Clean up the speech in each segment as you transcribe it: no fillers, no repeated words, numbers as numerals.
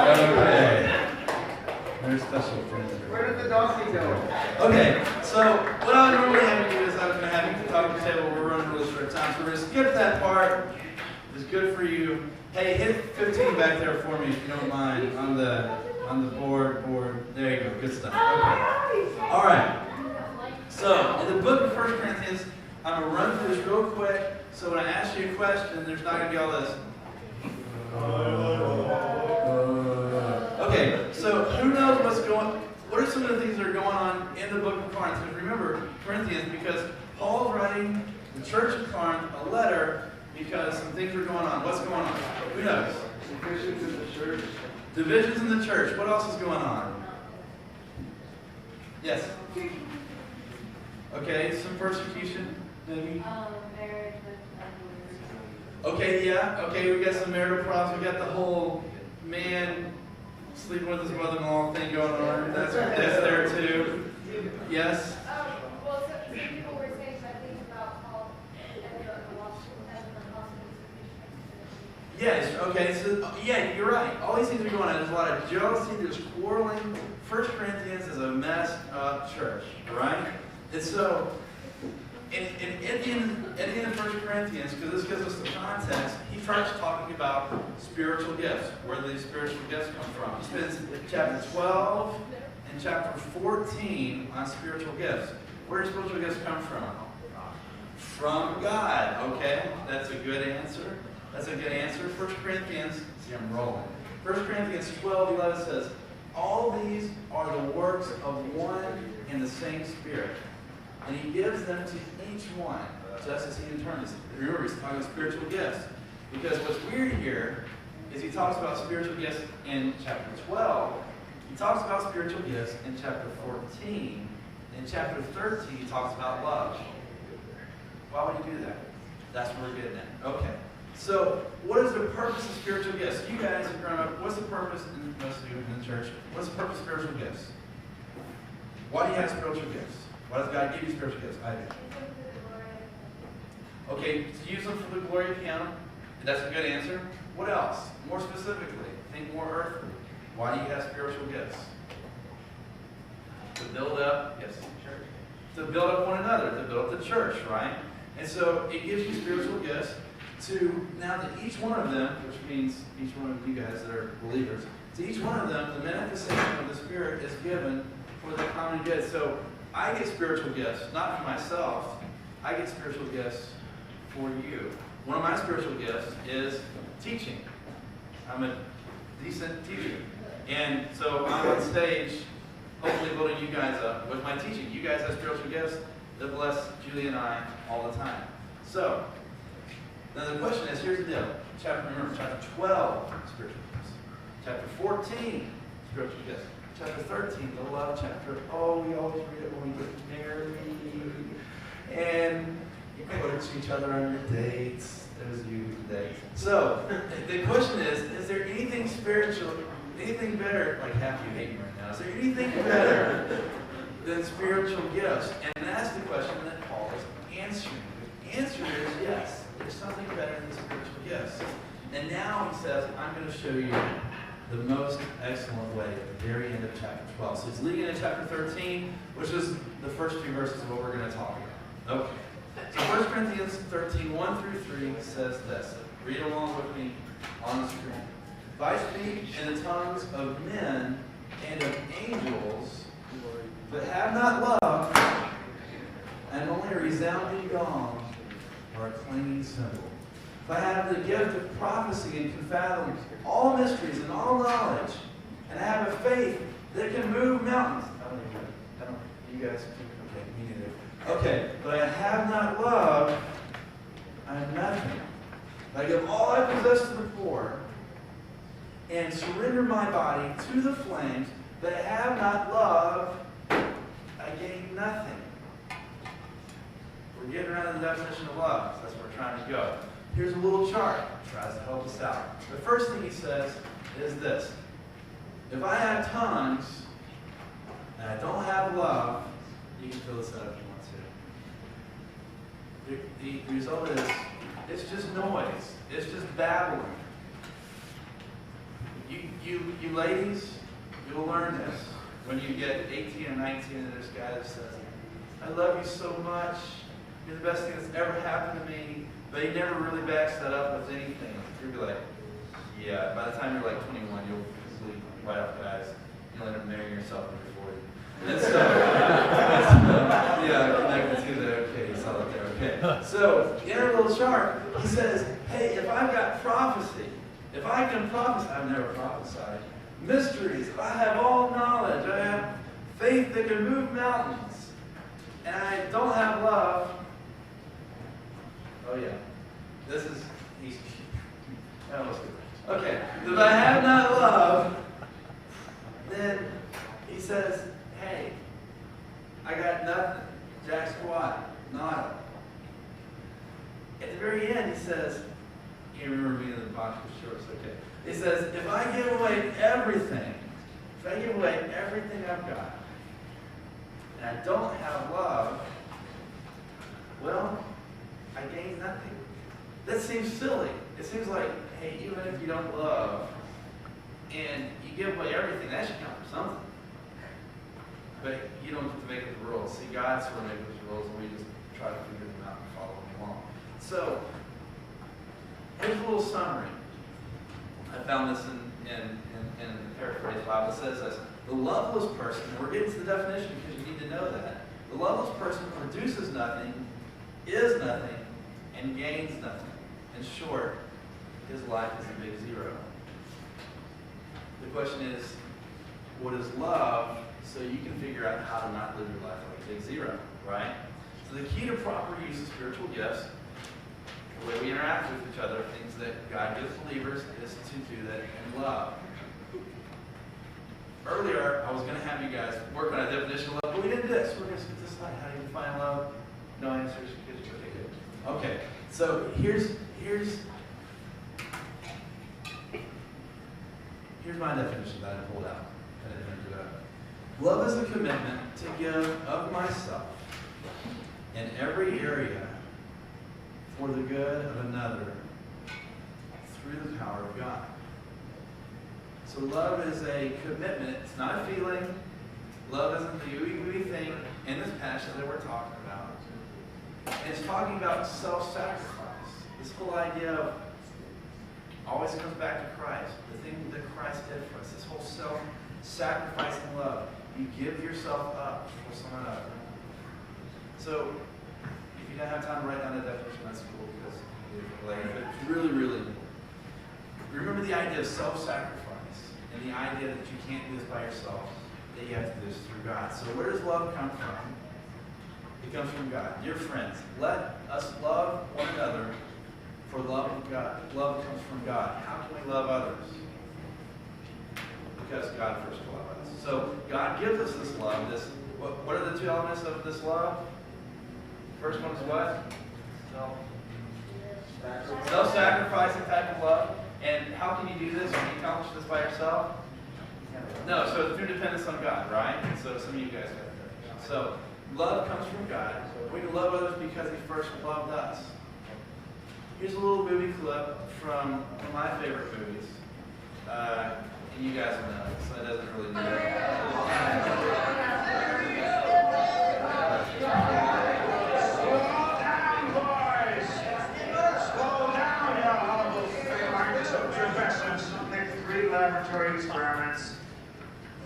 Okay. Very special friends. Where did the donkey go? Okay, so what I would normally have you do is I was going to have you talk to the table. We're running really short time, so we're going to skip that part. It's good for you. Hey, hit 15 back there for me if you don't mind on the board. There you go. Good stuff. Okay. All right. So in the book of 1 Corinthians, I'm going to run through this real quick. So when I ask you a question, there's not going to be all this. Okay, so who knows what are some of the things that are going on in the book of Corinth? Because remember, Corinthians, because Paul's writing the church of Corinth a letter because some things are going on. What's going on? Who knows? Divisions in the church. Divisions in the church. What else is going on? Yes? Okay, some persecution, maybe? Marriage with Okay, yeah. Okay, we got some marital problems. We got the whole man sleeping with his mother-in-law thing going on. That's there too. Yes? well, some people were saying that things about Paul and the Yes, okay, so, yeah, you're right. All these things are going on. There's a lot of jealousy, there's quarreling. 1 Corinthians is a messed up church, right? And so, at the end of 1 Corinthians, because this gives us the context, he starts talking about spiritual gifts, where these spiritual gifts come from. He spends chapter 12 and chapter 14 on spiritual gifts. Where do spiritual gifts come from? From God, okay? That's a good answer. That's a good answer. 1 Corinthians, see I'm rolling. 1 Corinthians 12:11 says, all these are the works of one and the same Spirit. And he gives them to each one, just as he in turn is. Remember, he's talking about spiritual gifts. Because what's weird here is he talks about spiritual gifts in chapter 12. He talks about spiritual gifts in chapter 14. In chapter 13, he talks about love. Why would he do that? That's what we're getting at. Okay. So, what is the purpose of spiritual gifts? You guys have grown up. What's the purpose, and most of you in the church, what's the purpose of spiritual gifts? Why do you have spiritual gifts? Why does God give you spiritual gifts? I do. Okay, to use them for the glory of Him. That's a good answer. What else? More specifically, think more earthly. Why do you have spiritual gifts? To build up, yes, church. To build up one another, to build up the church, right? And so it gives you spiritual gifts to, now to each one of them, which means each one of you guys that are believers, to each one of them, the manifestation of the Spirit is given for the common good. So I get spiritual gifts, not for myself. I get spiritual gifts for you. One of my spiritual gifts is teaching. I'm a decent teacher. And so I'm on stage, hopefully building you guys up with my teaching. You guys have spiritual gifts that bless Julie and I all the time. So, now the question is, here's the deal. Remember, chapter 12, spiritual gifts. Chapter 14, spiritual gifts. Chapter 13, the love chapter. Oh, we always read it when we get married. And you quote to each other on your dates. There's you today. So, the question is there anything spiritual, anything better, like half you hate me right now, is there anything better than spiritual gifts? And that's the question that Paul is answering. The answer is yes. There's something better than spiritual gifts. And now he says, I'm going to show you the most excellent way at the very end of chapter 12. So it's leading into chapter 13, which is the first few verses of what we're going to talk about. Okay. So 1 Corinthians 13, 1 through 3 says this. Read along with me on the screen. If I speak in the tongues of men and of angels, but have not love, I'm only a resounding gong or a clanging cymbal. If I have the gift of prophecy and can fathom all mysteries and all knowledge, and I have a faith that can move mountains. You guys, okay, me neither. Okay, but I have not love, I am nothing. If I give all I possess to the poor, and surrender my body to the flames, but I have not love, I gain nothing. We're getting around to the definition of love. So that's where we're trying to go. Here's a little chart that tries to help us out. The first thing he says is this. If I have tongues and I don't have love, you can fill this out if you want the result is it's just noise. It's just babbling. You ladies, you'll learn this when you get 18 or 19 and there's a guy that says, I love you so much. You're the best thing that's ever happened to me. But he never really backs that up with anything. You'll be like, yeah, by the time you're like 21, you'll sleep right off, guys. You'll end up marrying yourself when you're 40. And so, yeah, connected to the, okay, you saw that there, okay. So, inner little shark, he says, hey, if I've got prophecy, if I can prophesy, I've never prophesied, mysteries, if I have all knowledge, I have faith that can move mountains, and I don't have love, oh yeah, this is, that was good. Okay, if I have not love, then he says, hey, I got nothing, jack squat, nada. At the very end, he says, you remember being in the box with shorts, okay. He says, if I give away everything, I've got, and I don't have love, well, I gain nothing. That seems silly. It seems like, hey, even if you don't love, and you give away everything, that should count for something. But you don't get to make up the rules. See, God sort of makes those rules, and we just try to figure them out and follow them along. So, here's a little summary. I found this in the paraphrase Bible. It says this: the loveless person, and we're getting to the definition because you need to know that. The loveless person produces nothing, is nothing, and gains nothing. In short, his life is a big zero. The question is, what is love? So you can figure out how to not live your life like a big zero, right? So the key to proper use of spiritual gifts, the way we interact with each other, things that God gives believers, is to do that in love. Earlier, I was going to have you guys work on a definition of love, but we did this. We're going to skip this slide. How do you define love? No answers. Okay, good. Okay, so here's my definition that I pulled out. I didn't print it up. Love is a commitment to give of myself in every area for the good of another through the power of God. So love is a commitment. It's not a feeling. Love isn't the ooey-gooey thing in this passage that we're talking about. It's talking about self-sacrifice. This whole idea of always comes back to Christ, the thing that Christ did for us, this whole self-sacrificing love. You give yourself up for someone else. So, if you don't have time to write down the definition, that's cool, because it's really, really cool. Remember the idea of self-sacrifice, and the idea that you can't do this by yourself, that you have to do this through God. So where does love come from? It comes from God. Dear friends, let us love one another, for love of God. Love comes from God. How can we love others? Because God first loved us. So God gives us this love. What are the two elements of this love? First one is what? Self-sacrificing type of love. And how can you do this? Can you accomplish this by yourself? No, so through dependence on God, right? And so some of you guys got that. So love comes from God. We can love others because He first loved us. Here's a little movie clip from one of my favorite movies. And you guys will know it, so it doesn't really need laboratory experiments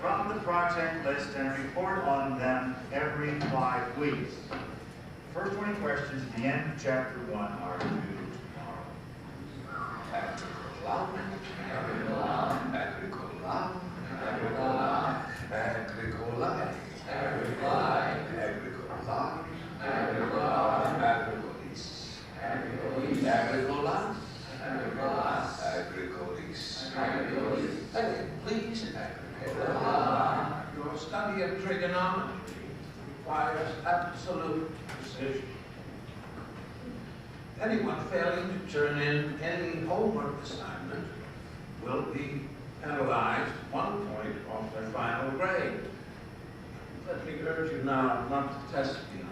from the project list and report on them every 5 weeks. The first 20 questions at the end of chapter 1 are due tomorrow. Agricola. Please, your study of trigonometry requires absolute precision. Anyone failing to turn in any homework assignment will be penalized 1 point off their final grade. Let me urge you now not to test me on